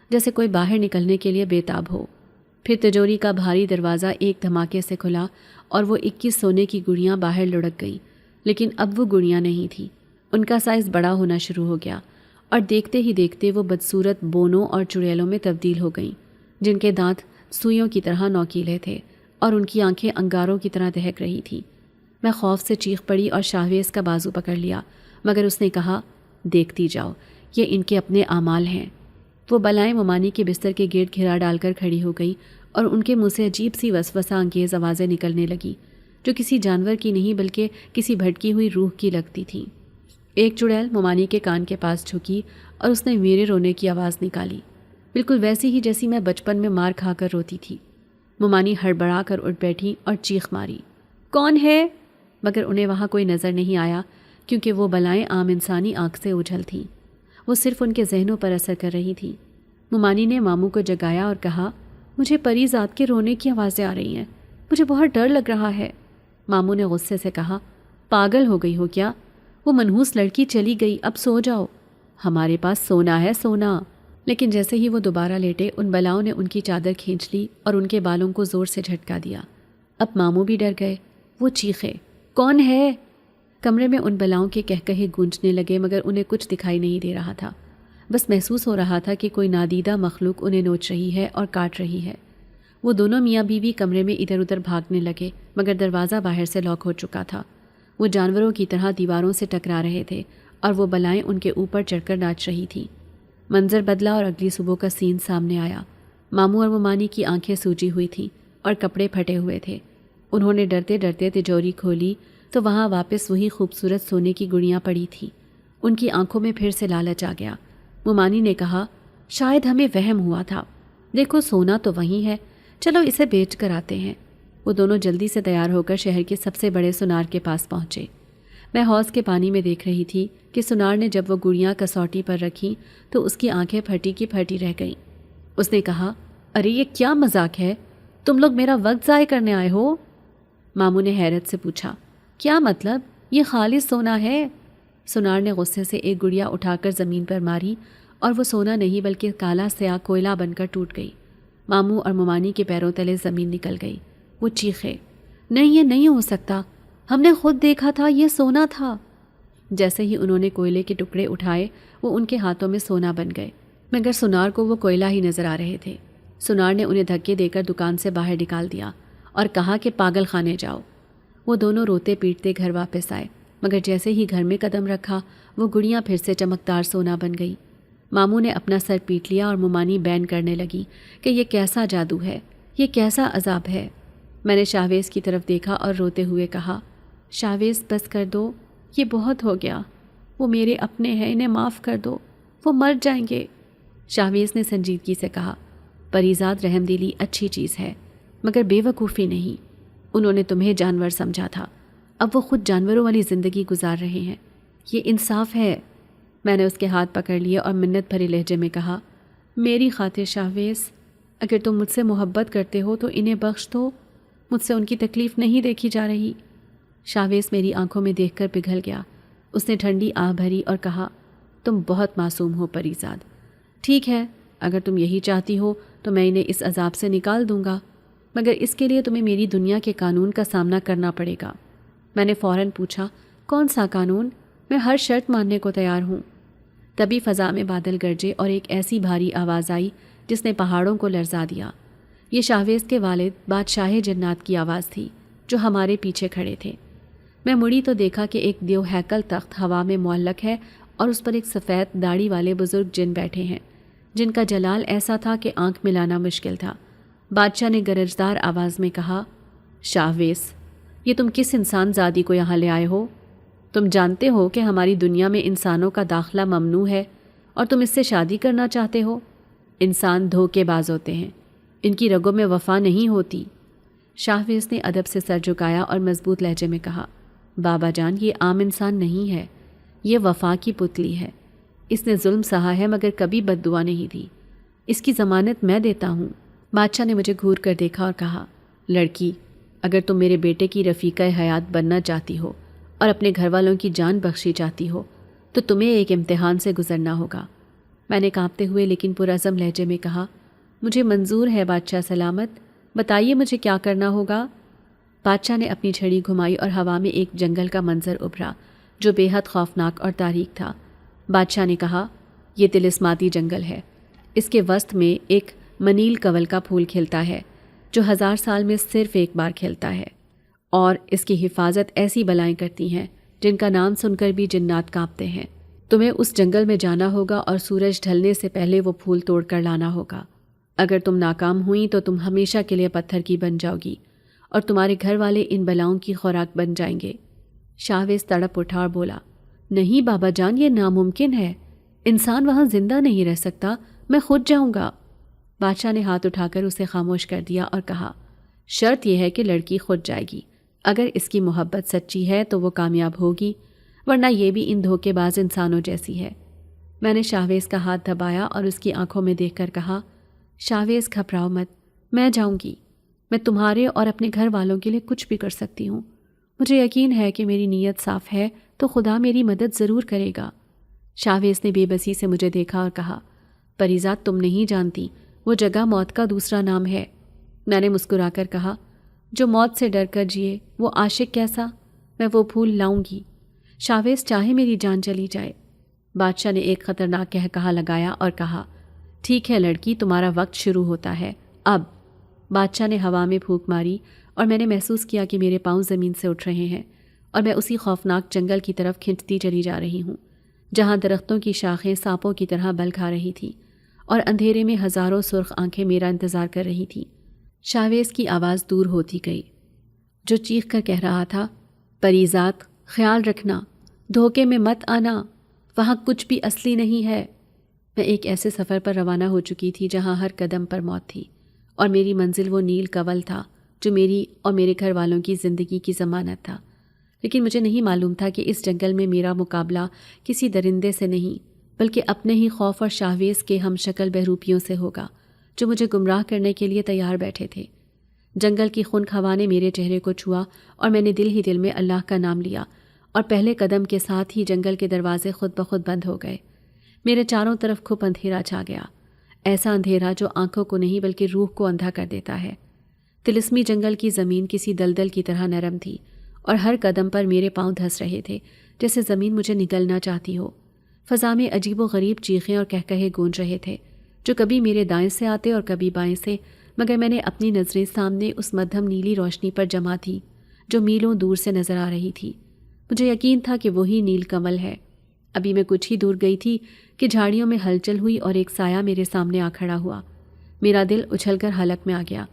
جیسے کوئی باہر نکلنے کے لیے بے تاب ہو۔ پھر تجوری کا بھاری دروازہ ایک دھماکے سے کھلا اور وہ 21 سونے کی گڑیاں باہر لڑک گئیں، لیکن اب وہ گڑیاں نہیں تھیں۔ ان کا سائز بڑا ہونا شروع ہو گیا اور دیکھتے ہی دیکھتے وہ بدصورت بونوں اور چڑیلوں میں تبدیل ہو گئیں جن کے دانت سوئیوں کی طرح نوکیلے تھے اور ان کی آنکھیں انگاروں کی طرح دہک رہی تھیں۔ میں خوف سے چیخ پڑی اور شاہویز کا بازو پکڑ لیا، مگر اس نے کہا، دیکھتی جاؤ، یہ ان کے اپنے اعمال ہیں۔ وہ بلائیں ممانی کے بستر کے گرد گھرا ڈال کر کھڑی ہو گئی اور ان کے منہ سے عجیب سی وسوسہ انگیز آوازیں نکلنے لگیں جو کسی جانور کی نہیں بلکہ کسی بھٹکی ہوئی روح کی لگتی تھیں۔ ایک چڑیل ممانی کے کان کے پاس جھکی اور اس نے میرے رونے کی آواز نکالی، بالکل ویسی ہی جیسی میں بچپن میں مار کھا کر روتی تھی۔ ممانی ہڑبڑا کر اٹھ بیٹھی اور چیخ ماری، کون ہے؟ مگر انہیں وہاں کوئی نظر نہیں آیا کیونکہ وہ بلائیں عام انسانی آنکھ سے اوجھل تھیں۔ وہ صرف ان کے ذہنوں پر اثر کر رہی تھیں۔ ممانی نے ماموں کو جگایا اور کہا، مجھے پری ذات کے رونے کی آوازیں آ رہی ہیں، مجھے بہت ڈر لگ رہا ہے۔ ماموں نے غصے سے کہا، پاگل ہو گئی ہو کیا؟ وہ منحوس لڑکی چلی گئی، اب سو جاؤ، ہمارے پاس سونا ہے، سونا۔ لیکن جیسے ہی وہ دوبارہ لیٹے ان بلاؤں نے ان کی چادر کھینچ لی اور ان کے بالوں کو زور سے جھٹکا دیا۔ اب ماموں بھی ڈر گئے۔ وہ چیخے، کون ہے؟ کمرے میں ان بلاؤں کے کہکہے گونجنے لگے مگر انہیں کچھ دکھائی نہیں دے رہا تھا، بس محسوس ہو رہا تھا کہ کوئی نادیدہ مخلوق انہیں نوچ رہی ہے اور کاٹ رہی ہے۔ وہ دونوں میاں بیوی کمرے میں ادھر ادھر بھاگنے لگے مگر دروازہ باہر سے لاک ہو چکا تھا۔ وہ جانوروں کی طرح دیواروں سے ٹکرا رہے تھے اور وہ بلائیں ان کے اوپر چڑھ کر ناچ رہی تھیں۔ منظر بدلا اور اگلی صبح کا سین سامنے آیا۔ ماموں اور ممانی کی آنکھیں سوجی ہوئی تھیں اور کپڑے پھٹے ہوئے تھے۔ انہوں نے ڈرتے ڈرتے تجوری کھولی تو وہاں واپس وہی خوبصورت سونے کی گڑیاں پڑی تھیں۔ ان کی آنکھوں میں پھر سے لالچ آ گیا۔ ممانی نے کہا، شاید ہمیں وہم ہوا تھا، دیکھو سونا تو وہیں ہے، چلو اسے بیچ کر آتے ہیں۔ وہ دونوں جلدی سے تیار ہو کر شہر کے سب سے بڑے سونار کے پاس پہنچے۔ میں حوض کے پانی میں دیکھ رہی تھی کہ سونار نے جب وہ گڑیاں کسوٹی پر رکھیں تو اس کی آنکھیں پھٹی کی پھٹی رہ گئیں۔ اس نے کہا، ارے یہ کیا مذاق ہے، تم لوگ میرا وقت ضائع کرنے آئے ہو؟ ماموں نے حیرت سے پوچھا، کیا مطلب؟ یہ خالص سونا ہے۔ سونار نے غصے سے ایک گڑیا اٹھا کر زمین پر ماری اور وہ سونا نہیں بلکہ کالا سیاہ کوئلہ بن کر ٹوٹ گئی۔ ماموں اور ممانی کے پیروں تلے زمین نکل گئی۔ وہ چیخے، نہیں یہ نہیں ہو سکتا، ہم نے خود دیکھا تھا، یہ سونا تھا۔ جیسے ہی انہوں نے کوئلے کے ٹکڑے اٹھائے وہ ان کے ہاتھوں میں سونا بن گئے مگر سونار کو وہ کوئلہ ہی نظر آ رہے تھے۔ سونار نے انہیں دھکے دے کر دکان سے باہر نکال دیا اور کہا کہ پاگل خانے جاؤ۔ وہ دونوں روتے پیٹتے گھر واپس آئے مگر جیسے ہی گھر میں قدم رکھا وہ گڑیاں پھر سے چمکدار سونا بن گئی۔ ماموں نے اپنا سر پیٹ لیا اور ممانی بین کرنے لگی کہ یہ کیسا جادو ہے، یہ کیسا عذاب ہے۔ میں نے شاہویز کی طرف دیکھا اور روتے ہوئے کہا، شاہویز بس کر دو، یہ بہت ہو گیا، وہ میرے اپنے ہیں، انہیں معاف کر دو، وہ مر جائیں گے۔ شاہویز نے سنجیدگی سے کہا، پریزاد رحم دلی اچھی چیز ہے مگر بے وقوفی نہیں، انہوں نے تمہیں جانور سمجھا تھا، اب وہ خود جانوروں والی زندگی گزار رہے ہیں، یہ انصاف ہے۔ میں نے اس کے ہاتھ پکڑ لیے اور منت بھرے لہجے میں کہا، میری خاطر شاہویز، اگر تم مجھ سے محبت کرتے ہو تو انہیں بخش دو، مجھ سے ان کی تکلیف نہیں دیکھی جا رہی۔ شاہویز میری آنکھوں میں دیکھ کر پگھل گیا۔ اس نے ٹھنڈی آہ بھری اور کہا، تم بہت معصوم ہو پریزاد، ٹھیک ہے اگر تم یہی چاہتی ہو تو میں انہیں اس عذاب سے نکال دوں گا، مگر اس کے لیے تمہیں میری دنیا کے قانون کا سامنا کرنا پڑے گا۔ میں نے فوراً پوچھا، کون سا قانون؟ میں ہر شرط ماننے کو تیار ہوں۔ تبھی فضا میں بادل گرجے اور ایک ایسی بھاری آواز آئی جس نے پہاڑوں کو لرزا دیا۔ یہ شاہویز کے والد بادشاہ جنات کی آواز تھی جو ہمارے پیچھے کھڑے تھے۔ میں مڑی تو دیکھا کہ ایک دیو ہیکل تخت ہوا میں معلق ہے اور اس پر ایک سفید داڑھی والے بزرگ جن بیٹھے ہیں جن کا جلال ایسا تھا کہ آنکھ ملانا مشکل تھا۔ بادشاہ نے گرجدار آواز میں کہا، شاہویز، یہ تم کس انسان زادی کو یہاں لے آئے ہو؟ تم جانتے ہو کہ ہماری دنیا میں انسانوں کا داخلہ ممنوع ہے اور تم اس سے شادی کرنا چاہتے ہو؟ انسان دھوکے باز ہوتے ہیں، ان کی رگوں میں وفا نہیں ہوتی۔ شاہویز نے ادب سے سر جھکایا اور مضبوط لہجے میں کہا، بابا جان، یہ عام انسان نہیں ہے، یہ وفا کی پتلی ہے۔ اس نے ظلم سہا ہے مگر کبھی بد دعا نہیں دی۔ اس کی ضمانت میں دیتا ہوں۔ بادشاہ نے مجھے گھور کر دیکھا اور کہا، لڑکی، اگر تم میرے بیٹے کی رفیقہ حیات بننا چاہتی ہو اور اپنے گھر والوں کی جان بخشی چاہتی ہو تو تمہیں ایک امتحان سے گزرنا ہوگا۔ میں نے کانپتے ہوئے لیکن پرعزم لہجے میں کہا، مجھے منظور ہے بادشاہ سلامت، بتائیے مجھے کیا کرنا ہوگا۔ بادشاہ نے اپنی چھڑی گھمائی اور ہوا میں ایک جنگل کا منظر ابھرا جو بے حد خوفناک اور تاریک تھا۔ بادشاہ نے کہا، یہ طلسماتی جنگل ہے۔ اس کے وسط میں ایک منیل کنول کا پھول کھلتا ہے جو 1000 سال میں صرف ایک بار کھلتا ہے، اور اس کی حفاظت ایسی بلائیں کرتی ہیں جن کا نام سن کر بھی جنات کانپتے ہیں۔ تمہیں اس جنگل میں جانا ہوگا اور سورج ڈھلنے سے پہلے وہ پھول توڑ کر لانا ہوگا۔ اگر تم ناکام ہوئیں تو تم ہمیشہ کے لیے پتھر کی بن جاؤ گی اور تمہارے گھر والے ان بلاؤں کی خوراک بن جائیں گے۔ شاہویز تڑپ اٹھا اور بولا، نہیں بابا جان، یہ ناممکن ہے، انسان وہاں زندہ نہیں رہ سکتا، میں خود جاؤں گا۔ بادشاہ نے ہاتھ اٹھا کر اسے خاموش کر دیا اور کہا، شرط یہ ہے کہ لڑکی خود جائے گی۔ اگر اس کی محبت سچی ہے تو وہ کامیاب ہوگی، ورنہ یہ بھی ان دھوکے باز انسانوں جیسی ہے۔ میں نے شاہویز کا ہاتھ دبایا اور اس کی آنکھوں میں دیکھ کر کہا، شاہویز گھبراؤ مت، میں جاؤں گی۔ میں تمہارے اور اپنے گھر والوں کے لیے کچھ بھی کر سکتی ہوں۔ مجھے یقین ہے کہ میری نیت صاف ہے تو خدا میری مدد ضرور کرے گا۔ شاہویز نے بے بسی سے مجھے دیکھا اور کہا، پریزاد، تم نہیں جانتی، وہ جگہ موت کا دوسرا نام ہے۔ میں نے مسکرا کر کہا، جو موت سے ڈر کر جیے وہ عاشق کیسا؟ میں وہ پھول لاؤں گی، شاہویز چاہے میری جان چلی جائے۔ بادشاہ نے ایک خطرناک قہقہا لگایا اور کہا، ٹھیک ہے لڑکی، تمہارا وقت شروع ہوتا ہے اب۔ بادشاہ نے ہوا میں پھونک ماری اور میں نے محسوس کیا کہ میرے پاؤں زمین سے اٹھ رہے ہیں اور میں اسی خوفناک جنگل کی طرف کھنچتی چلی جا رہی ہوں جہاں درختوں کی شاخیں سانپوں کی طرح بل کھا رہی تھیں اور اندھیرے میں ہزاروں سرخ آنکھیں میرا انتظار کر رہی تھیں۔ شاہویز کی آواز دور ہوتی گئی جو چیخ کر کہہ رہا تھا، پریزاد، خیال رکھنا، دھوکے میں مت آنا، وہاں کچھ بھی اصلی نہیں ہے۔ میں ایک ایسے سفر پر روانہ ہو چکی تھی جہاں ہر قدم پر موت تھی، اور میری منزل وہ نیل کنول تھا جو میری اور میرے گھر والوں کی زندگی کی ضمانت تھا۔ لیکن مجھے نہیں معلوم تھا کہ اس جنگل میں میرا مقابلہ کسی درندے سے نہیں بلکہ اپنے ہی خوف اور شاہویز کے ہم شکل بہروپیوں سے ہوگا جو مجھے گمراہ کرنے کے لیے تیار بیٹھے تھے۔ جنگل کی خنک ہوا نے میرے چہرے کو چھوا اور میں نے دل ہی دل میں اللہ کا نام لیا، اور پہلے قدم کے ساتھ ہی جنگل کے دروازے خود بخود بند ہو گئے۔ میرے چاروں طرف کھپ اندھیرا چھا گیا، ایسا اندھیرا جو آنکھوں کو نہیں بلکہ روح کو اندھا کر دیتا ہے۔ طلسمی جنگل کی زمین کسی دلدل کی طرح نرم تھی اور ہر قدم پر میرے پاؤں دھس رہے تھے جیسے زمین مجھے نگلنا چاہتی ہو۔ فضا میں عجیب و غریب چیخیں اور کہکہے گونج رہے تھے جو کبھی میرے دائیں سے آتے اور کبھی بائیں سے، مگر میں نے اپنی نظریں سامنے اس مدھم نیلی روشنی پر جمع تھی جو میلوں دور سے نظر آ رہی تھی۔ مجھے یقین تھا کہ وہی نیل کنول ہے۔ ابھی میں کچھ ہی دور گئی تھی کہ جھاڑیوں میں ہلچل ہوئی اور ایک سایہ میرے سامنے آ کھڑا ہوا۔ میرا دل اچھل کر حلق میں آ گیا،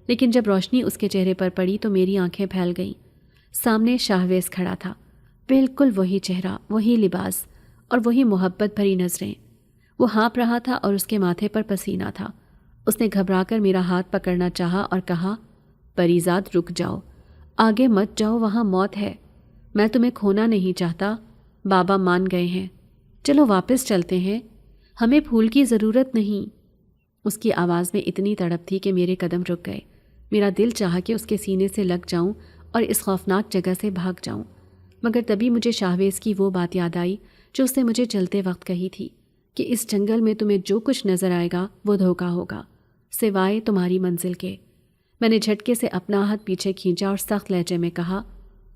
لیکن جب روشنی اس کے چہرے پر پڑی تو میری آنکھیں پھیل گئیں۔ سامنے شاہویز کھڑا تھا، بالکل وہی چہرہ، وہی لباس اور وہی محبت بھری نظریں۔ وہ ہانپ رہا تھا اور اس کے ماتھے پر پسینہ تھا۔ اس نے گھبرا کر میرا ہاتھ پکڑنا چاہا اور کہا، پریزاد رک جاؤ، آگے مت جاؤ، وہاں موت ہے، میں تمہیں کھونا نہیں چاہتا، بابا مان گئے ہیں، چلو واپس چلتے ہیں، ہمیں پھول کی ضرورت نہیں۔ اس کی آواز میں اتنی تڑپ تھی کہ میرے قدم رک گئے۔ میرا دل چاہا کہ اس کے سینے سے لگ جاؤں اور اس خوفناک جگہ سے بھاگ جاؤں، مگر تبھی مجھے شاہویز کی وہ بات یاد آئی جو اس نے مجھے چلتے وقت کہی تھی کہ اس جنگل میں تمہیں جو کچھ نظر آئے گا وہ دھوکا ہوگا، سوائے تمہاری منزل کے۔ میں نے جھٹکے سے اپنا ہاتھ پیچھے کھینچا اور سخت لہجے میں کہا،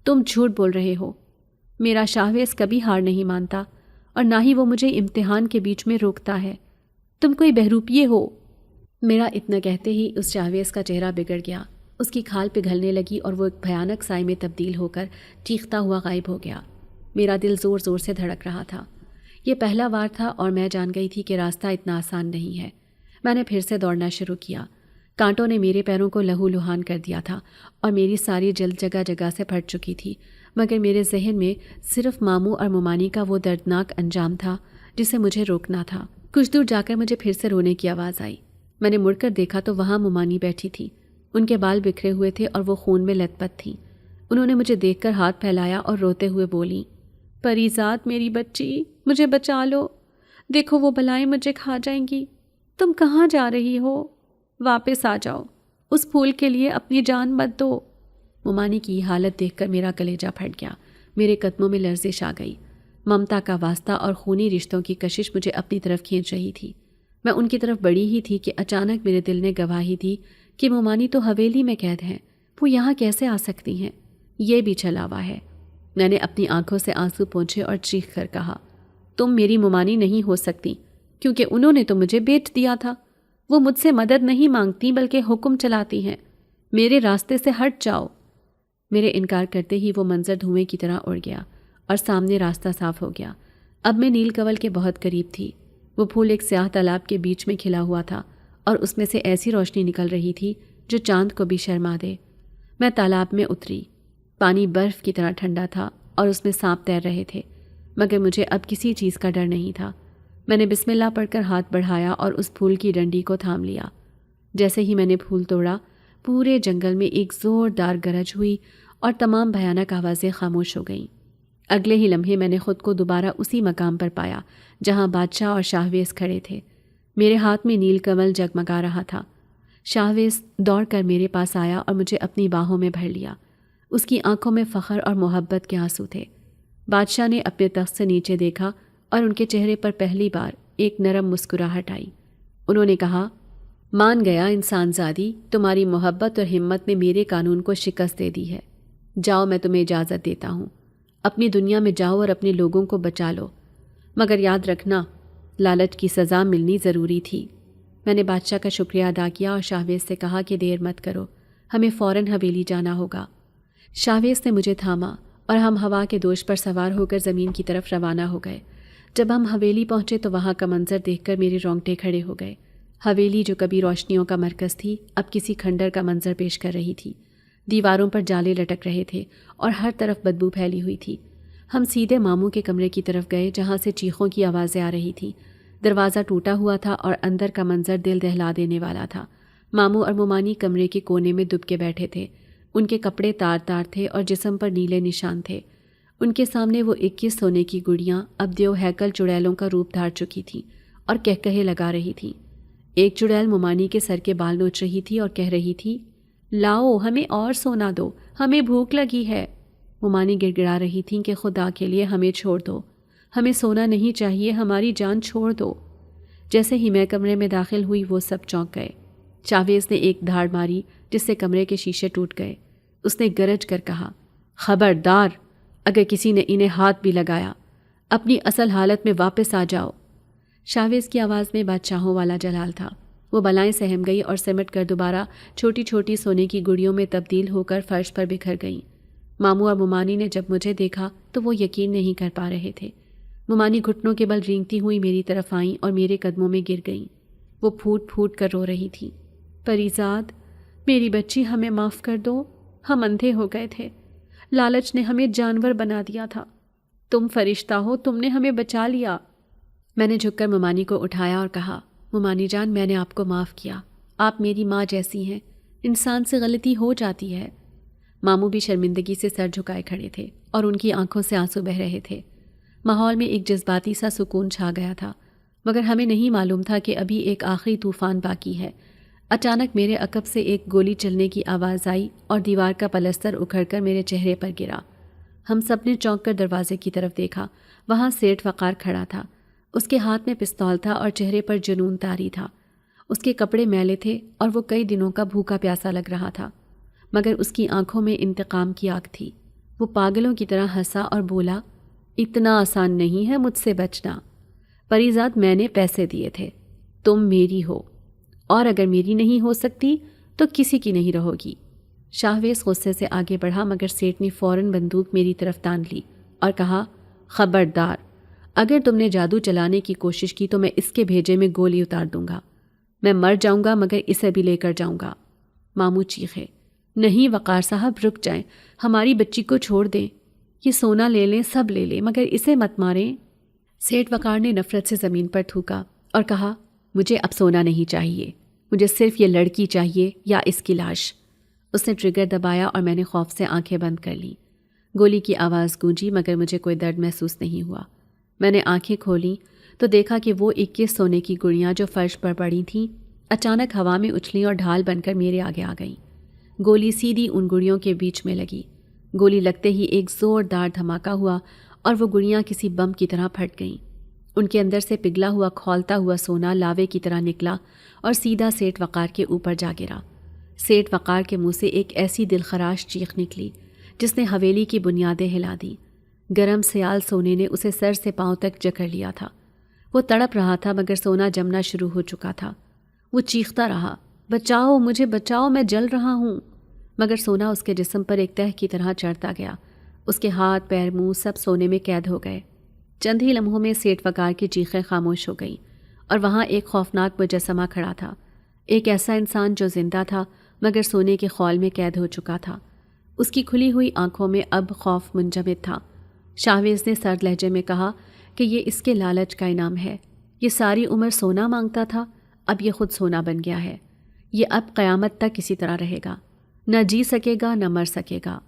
تم جھوٹ بول رہے ہو۔ میرا شاہویز کبھی ہار نہیں مانتا اور نہ ہی وہ مجھے امتحان کے بیچ میں روکتا ہے۔ تم کوئی بہروپیے ہو۔ میرا اتنا کہتے ہی اس شاہویز کا چہرہ بگڑ گیا، اس کی کھال پگھلنے لگی اور وہ ایک بھیانک سائے میں تبدیل ہو کر چیختا ہوا غائب ہو گیا۔ میرا دل زور زور سے دھڑک رہا تھا۔ یہ پہلا وار تھا اور میں جان گئی تھی کہ راستہ اتنا آسان نہیں ہے۔ میں نے پھر سے دوڑنا شروع کیا۔ کانٹوں نے میرے پیروں کو لہو لہان کر دیا تھا اور میری ساری جلد جگہ جگہ سے پھٹ چکی تھی، مگر میرے ذہن میں صرف ماموں اور ممانی کا وہ دردناک انجام تھا جسے مجھے روکنا تھا۔ کچھ دور جا کر مجھے پھر سے رونے کی آواز آئی۔ میں نے مڑ کر دیکھا تو وہاں ممانی بیٹھی تھی۔ ان کے بال بکھرے ہوئے تھے اور وہ خون میں لت پت تھیں۔ انہوں نے مجھے دیکھ کر ہاتھ پھیلایا اور روتے ہوئے بولیں، پریزاد میری بچی، مجھے بچا لو، دیکھو وہ بلائیں مجھے کھا جائیں گی۔ تم کہاں جا رہی ہو؟ واپس آ جاؤ، اس پھول کے لیے اپنی جان مت دو۔ ممانی کی حالت دیکھ کر میرا کلیجہ پھٹ گیا، میرے قدموں میں لرزش آ گئی۔ ممتا کا واسطہ اور خونی رشتوں کی کشش مجھے اپنی طرف کھینچ رہی تھی۔ میں ان کی طرف بڑھی ہی تھی کہ اچانک میرے دل نے گواہی دی کہ ممانی تو حویلی میں قید ہیں، وہ یہاں کیسے آ سکتی ہیں؟ یہ بھی چھلاوا ہے۔ میں نے اپنی آنکھوں سے آنسو پونچھے اور چیخ کر کہا، تم میری ممانی نہیں ہو سکتی، کیونکہ انہوں نے تو مجھے بیچ دیا تھا۔ وہ مجھ سے مدد نہیں مانگتی بلکہ حکم چلاتی ہیں۔ میرے راستے سے ہٹ جاؤ۔ میرے انکار کرتے ہی وہ منظر دھوئیں کی طرح اڑ گیا اور سامنے راستہ صاف ہو گیا۔ اب میں نیل کنول کے بہت قریب تھی۔ وہ پھول ایک سیاہ تالاب کے بیچ میں کھلا ہوا تھا اور اس میں سے ایسی روشنی نکل رہی تھی جو چاند کو بھی شرما دے۔ میں تالاب میں اتری۔ پانی برف کی طرح ٹھنڈا تھا اور اس میں سانپ تیر رہے تھے، مگر مجھے اب کسی چیز کا ڈر نہیں تھا۔ میں نے بسم اللہ پڑھ کر ہاتھ بڑھایا اور اس پھول کی ڈنڈی کو تھام لیا۔ جیسے ہی میں نے پھول توڑا، پورے جنگل میں ایک زوردار گرج ہوئی اور تمام بھیانک آوازیں خاموش ہو گئیں۔ اگلے ہی لمحے میں نے خود کو دوبارہ اسی مقام پر پایا جہاں بادشاہ اور شاہویز کھڑے تھے۔ میرے ہاتھ میں نیل کنول جگمگا رہا تھا۔ شاہویز دوڑ کر میرے پاس آیا اور مجھے اپنی باہوں میں بھر لیا۔ اس کی آنکھوں میں فخر اور محبت کے آنسو تھے۔ بادشاہ نے اپنے تخت سے نیچے دیکھا اور ان کے چہرے پر پہلی بار ایک نرم مسکراہٹ آئی۔ انہوں نے کہا، مان گیا انسان زادی، تمہاری محبت اور ہمت نے میرے قانون کو شکست دے دی ہے۔ جاؤ، میں تمہیں اجازت دیتا ہوں۔ اپنی دنیا میں جاؤ اور اپنے لوگوں کو بچا لو، مگر یاد رکھنا لالچ کی سزا ملنی ضروری تھی۔ میں نے بادشاہ کا شکریہ ادا کیا اور شاہویز سے کہا کہ دیر مت کرو، ہمیں فوراً حویلی جانا ہوگا۔ شاہویز نے مجھے تھاما اور ہم ہوا کے دوش پر سوار ہو کر زمین کی طرف روانہ ہو گئے۔ جب ہم حویلی پہنچے تو وہاں کا منظر دیکھ کر میرے رونگٹے کھڑے ہو گئے۔ حویلی جو کبھی روشنیوں کا مرکز تھی، اب کسی کھنڈر کا منظر پیش کر رہی تھی۔ دیواروں پر جالے لٹک رہے تھے اور ہر طرف بدبو پھیلی ہوئی تھی۔ ہم سیدھے ماموں کے کمرے کی طرف گئے جہاں سے چیخوں کی آوازیں آ رہی تھیں۔ دروازہ ٹوٹا ہوا تھا اور اندر کا منظر دل دہلا دینے والا تھا۔ ماموں اور ممانی کمرے کے کونے میں دب کے بیٹھے تھے۔ ان کے کپڑے تار تار تھے اور جسم پر نیلے نشان تھے۔ ان کے سامنے وہ 21 سونے کی گڑیاں اب دیو ہیکل چڑیلوں کا روپ دھار چکی تھیں اور کہکہے لگا رہی تھیں۔ ایک چڑیل ممانی کے سر کے بال نوچ رہی تھی اور کہہ رہی تھی، لاؤ ہمیں اور سونا دو، ہمیں بھوک لگی ہے۔ ممانی گڑ گڑا رہی تھیں کہ خدا کے لیے ہمیں چھوڑ دو، ہمیں سونا نہیں چاہیے، ہماری جان چھوڑ دو۔ جیسے ہی میں کمرے میں داخل ہوئی وہ سب چونک گئے۔ شاہویز نے ایک دھاڑ ماری جس سے کمرے کے شیشے ٹوٹ گئے۔ اس نے گرج کر کہا، خبردار، اگر کسی نے انہیں ہاتھ بھی لگایا، اپنی اصل حالت میں واپس آ جاؤ۔ شاہویز کی آواز میں بادشاہوں والا جلال تھا۔ وہ بلائیں سہم گئی اور سمٹ کر دوبارہ چھوٹی چھوٹی سونے کی گڑیوں میں تبدیل ہو کر فرش پر بکھر گئیں۔ ماموں اور ممانی نے جب مجھے دیکھا تو وہ یقین نہیں کر پا رہے تھے۔ ممانی گھٹنوں کے بل رینگتی ہوئی میری طرف آئیں اور میرے قدموں میں گر گئیں۔ وہ پھوٹ پھوٹ کر رو رہی تھیں، پریزاد میری بچی، ہمیں معاف کر دو، ہم اندھے ہو گئے تھے، لالچ نے ہمیں جانور بنا دیا تھا، تم فرشتہ ہو، تم نے ہمیں بچا لیا۔ میں نے جھک کر ممانی کو اٹھایا اور کہا، ممانی جان، میں نے آپ کو معاف کیا، آپ میری ماں جیسی ہیں، انسان سے غلطی ہو جاتی ہے۔ ماموں بھی شرمندگی سے سر جھکائے کھڑے تھے اور ان کی آنکھوں سے آنسو بہہ رہے تھے۔ ماحول میں ایک جذباتی سا سکون چھا گیا تھا، مگر ہمیں نہیں معلوم تھا کہ ابھی ایک آخری طوفان باقی ہے۔ اچانک میرے عقب سے ایک گولی چلنے کی آواز آئی اور دیوار کا پلستر اکھڑ کر میرے چہرے پر گرا۔ ہم سب نے چونک کر دروازے کی طرف دیکھا۔ وہاں سیٹھ وقار کھڑا تھا۔ اس کے ہاتھ میں پستول تھا اور چہرے پر جنون طاری تھا۔ اس کے کپڑے میلے تھے اور وہ کئی دنوں کا بھوکا پیاسا لگ رہا تھا، مگر اس کی آنکھوں میں انتقام کی آگ تھی۔ وہ پاگلوں کی طرح ہنسا اور بولا، اتنا آسان نہیں ہے مجھ سے بچنا، پریزاد میں نے پیسے دیے تھے، تم میری ہو، اور اگر میری نہیں ہو سکتی تو کسی کی نہیں رہو گی۔ شاہویز غصے سے آگے بڑھا مگر سیٹھ نے فوراً بندوق میری طرف تان لی اور کہا، خبردار، اگر تم نے جادو چلانے کی کوشش کی تو میں اس کے بھیجے میں گولی اتار دوں گا، میں مر جاؤں گا مگر اسے بھی لے کر جاؤں گا۔ ماموں چیخے، نہیں وقار صاحب، رک جائیں، ہماری بچی کو چھوڑ دیں، یہ سونا لے لیں، سب لے لیں، مگر اسے مت ماریں۔ سیٹھ وقار نے نفرت سے زمین پر تھوکا اور کہا، مجھے اب سونا نہیں چاہیے، مجھے صرف یہ لڑکی چاہیے یا اس کی لاش۔ اس نے ٹریگر دبایا اور میں نے خوف سے آنکھیں بند کر لیں۔ گولی کی آواز گونجی مگر مجھے کوئی درد محسوس نہیں ہوا۔ میں نے آنکھیں کھولیں تو دیکھا کہ وہ 21 سونے کی گڑیاں جو فرش پر پڑی تھیں اچانک ہوا میں اچھلیں اور ڈھال بن کر میرے آگے آ گئیں۔ گولی سیدھی ان گڑیوں کے بیچ میں لگی۔ گولی لگتے ہی ایک زوردار دھماکہ ہوا اور وہ گڑیاں کسی بم کی طرح پھٹ گئیں۔ ان کے اندر سے پگھلا ہوا کھولتا ہوا سونا لاوے کی طرح نکلا اور سیدھا سیٹھ وقار کے اوپر جا گرا۔ سیٹھ وقار کے منہ سے ایک ایسی دلخراش چیخ نکلی جس نے حویلی کی بنیادیں ہلا دیں۔ گرم سیال سونے نے اسے سر سے پاؤں تک جکڑ لیا تھا۔ وہ تڑپ رہا تھا مگر سونا جمنا شروع ہو چکا تھا۔ وہ چیختا رہا، بچاؤ مجھے، بچاؤ، میں جل رہا ہوں، مگر سونا اس کے جسم پر ایک تہ کی طرح چڑھتا گیا۔ اس کے ہاتھ، پیر، منہ سب سونے میں قید ہو گئے۔ چند ہی لمحوں میں سیٹھ وقار کی چیخیں خاموش ہو گئیں اور وہاں ایک خوفناک مجسمہ کھڑا تھا، ایک ایسا انسان جو زندہ تھا مگر سونے کے خول میں قید ہو چکا تھا۔ اس کی کھلی ہوئی آنکھوں میں اب خوف منجمد تھا۔ شاہویز نے سرد لہجے میں کہا کہ یہ اس کے لالچ کا انعام ہے، یہ ساری عمر سونا مانگتا تھا، اب یہ خود سونا بن گیا ہے، یہ اب قیامت تک اسی طرح رہے گا، نہ جی سکے گا نہ مر سکے گا۔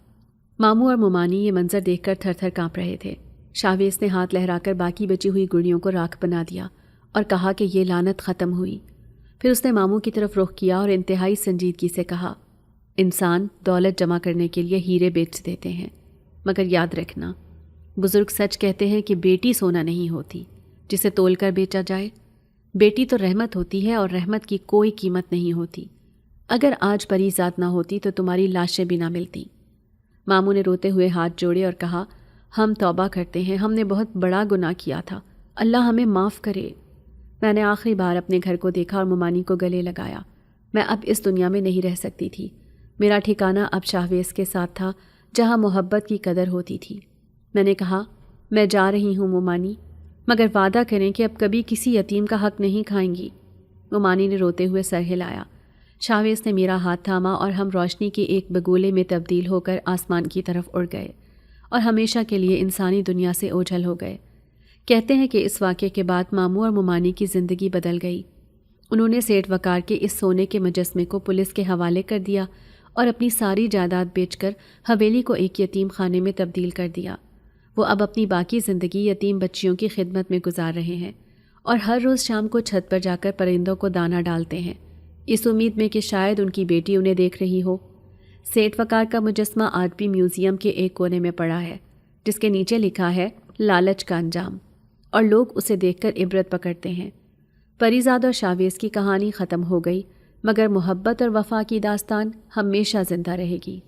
ماموں اور ممانی یہ منظر دیکھ کر تھر تھر کانپ رہے تھے۔ شاہویز نے ہاتھ لہرا کر باقی بچی ہوئی گڑیوں کو راکھ بنا دیا اور کہا کہ یہ لعنت ختم ہوئی۔ پھر اس نے ماموں کی طرف رخ کیا اور انتہائی سنجیدگی سے کہا، انسان دولت جمع کرنے کے لیے ہیرے بیچ دیتے ہیں، مگر یاد رکھنا، بزرگ سچ کہتے ہیں کہ بیٹی سونا نہیں ہوتی جسے تول کر بیچا جائے، بیٹی تو رحمت ہوتی ہے اور رحمت کی کوئی قیمت نہیں ہوتی۔ اگر آج پری ذات نہ ہوتی تو تمہاری لاشیں بھی نہ ملتی۔ ماموں نے روتے ہوئے ہاتھ جوڑے اور کہا، ہم توبہ کرتے ہیں، ہم نے بہت بڑا گناہ کیا تھا، اللہ ہمیں معاف کرے۔ میں نے آخری بار اپنے گھر کو دیکھا اور ممانی کو گلے لگایا۔ میں اب اس دنیا میں نہیں رہ سکتی تھی۔ میرا ٹھکانہ اب شاہویز کے ساتھ تھا جہاں محبت کی قدر ہوتی تھی۔ میں نے کہا، میں جا رہی ہوں ممانی، مگر وعدہ کریں کہ اب کبھی کسی یتیم کا حق نہیں کھائیں گی۔ ممانی نے روتے ہوئے سر ہلایا۔ شاہویز نے میرا ہاتھ تھاما اور ہم روشنی کے ایک بگولے میں تبدیل ہو کر آسمان کی طرف اڑ گئے اور ہمیشہ کے لیے انسانی دنیا سے اوجھل ہو گئے۔ کہتے ہیں کہ اس واقعے کے بعد ماموں اور ممانی کی زندگی بدل گئی۔ انہوں نے سیٹھ وقار کے اس سونے کے مجسمے کو پولیس کے حوالے کر دیا اور اپنی ساری جائیداد بیچ کر حویلی کو ایک یتیم خانے میں تبدیل کر دیا۔ وہ اب اپنی باقی زندگی یتیم بچیوں کی خدمت میں گزار رہے ہیں اور ہر روز شام کو چھت پر جا کر پرندوں کو دانہ ڈالتے ہیں، اس امید میں کہ شاید ان کی بیٹی انہیں دیکھ رہی ہو۔ سیٹھ وقار کا مجسمہ آج بھی میوزیم کے ایک کونے میں پڑا ہے، جس کے نیچے لکھا ہے لالچ کا انجام، اور لوگ اسے دیکھ کر عبرت پکڑتے ہیں۔ پریزاد اور شاہویز کی کہانی ختم ہو گئی مگر محبت اور وفا کی داستان ہمیشہ زندہ رہے گی۔